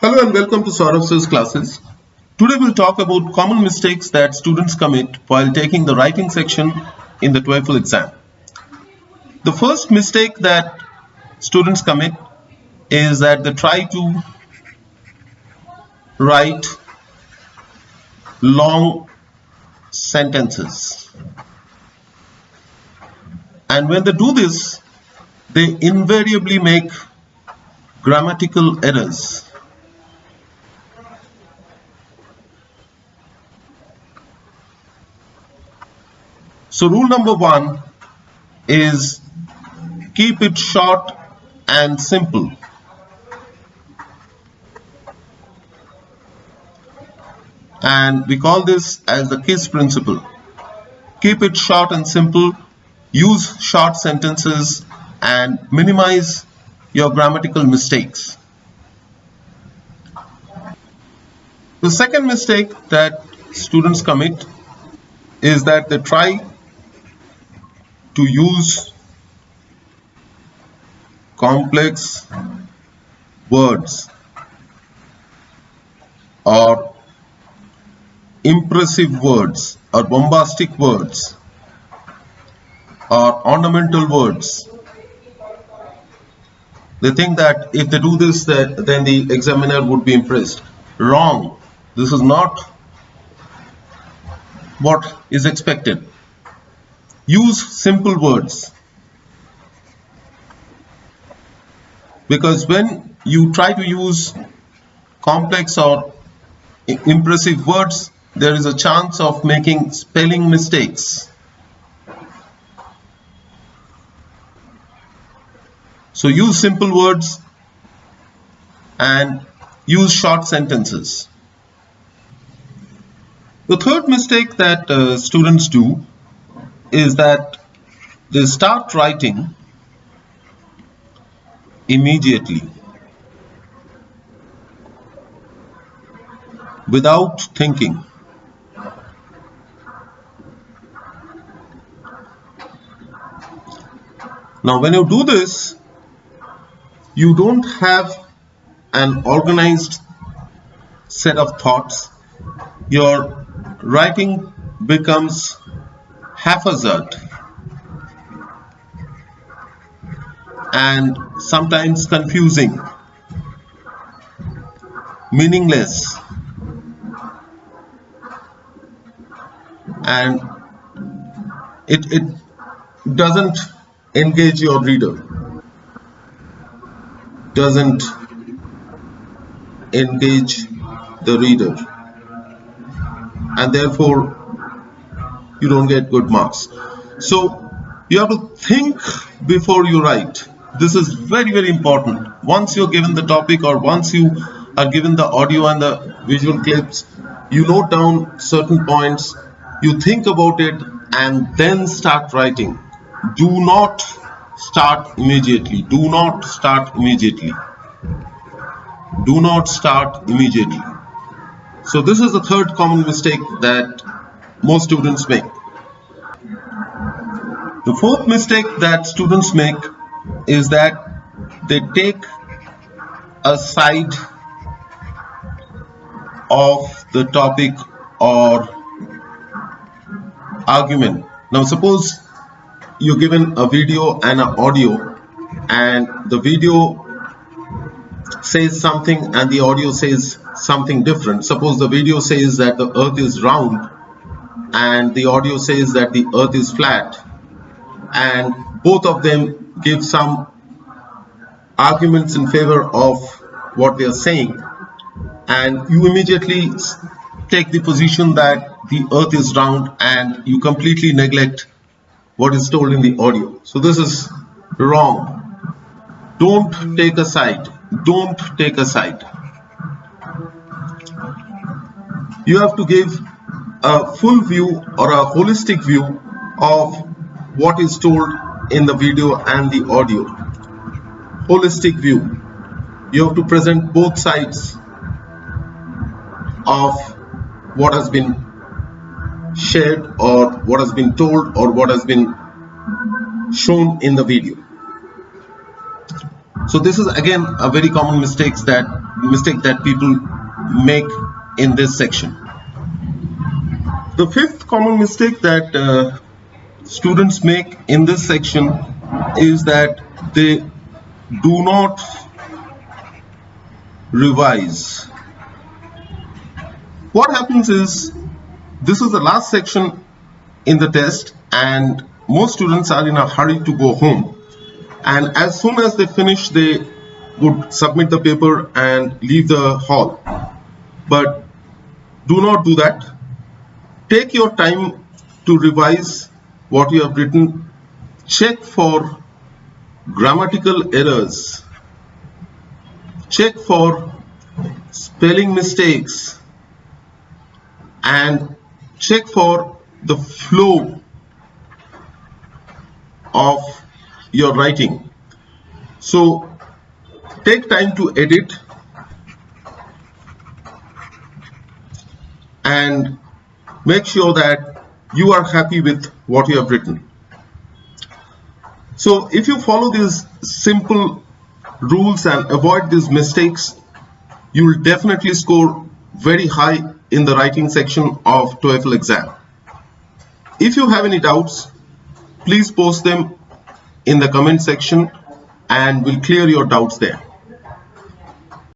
Hello and welcome to Saurav's classes. Today we'll talk about common mistakes that students commit while taking the writing section in the TOEFL exam. The first mistake that students commit is that they try to write long sentences. And when they do this, they invariably make grammatical errors. So rule number one is keep it short and simple. And we call this as the KISS principle. Keep it short and simple, use short sentences and minimize your grammatical mistakes. The second mistake that students commit is that they try to use complex words or impressive words or bombastic words or ornamental words. They think that if they do this, then the examiner would be impressed. Wrong. This is not what is expected. Use simple words, because when you try to use complex or impressive words, there is a chance of making spelling mistakes. So use simple words and use short sentences. The third mistake that students do is that they start writing immediately without thinking. Now when you do this, you don't have an organized set of thoughts. Your writing becomes haphazard and sometimes confusing, meaningless, and it doesn't engage your reader, doesn't engage the reader, and therefore you don't get good marks. So you have to think before you write. This is very, very important. Once you're given the topic or once you are given the audio and the visual clips, you note down certain points, you think about it and then start writing. Do not start immediately. Do not start immediately. Do not start immediately. So this is the third common mistake that most students make. The fourth mistake that students make is that they take a side of the topic or argument. Now suppose you're given a video and an audio, and the video says something and the audio says something different. Suppose the video says that the earth is round and the audio says that the earth is flat, and both of them give some arguments in favor of what they are saying, and you immediately take the position that the earth is round and you completely neglect what is told in the audio. So this is wrong. Don't take a side. Don't take a side. You have to give a full view or a holistic view of what is told in the video and the audio. Holistic view. You have to present both sides of what has been shared or what has been told or what has been shown in the video. So this is again a very common mistake that mistake that people make in this section. The fifth common mistake that students make in this section is that they do not revise. What happens is, this is the last section in the test and most students are in a hurry to go home, and as soon as they finish they would submit the paper and leave the hall. But do not do that. Take your time to revise what you have written. Check for grammatical errors, check for spelling mistakes, and check for the flow of your writing. So take time to edit and make sure that you are happy with what you have written. So if you follow these simple rules and avoid these mistakes, you will definitely score very high in the writing section of TOEFL exam. If you have any doubts, please post them in the comment section and we'll clear your doubts there.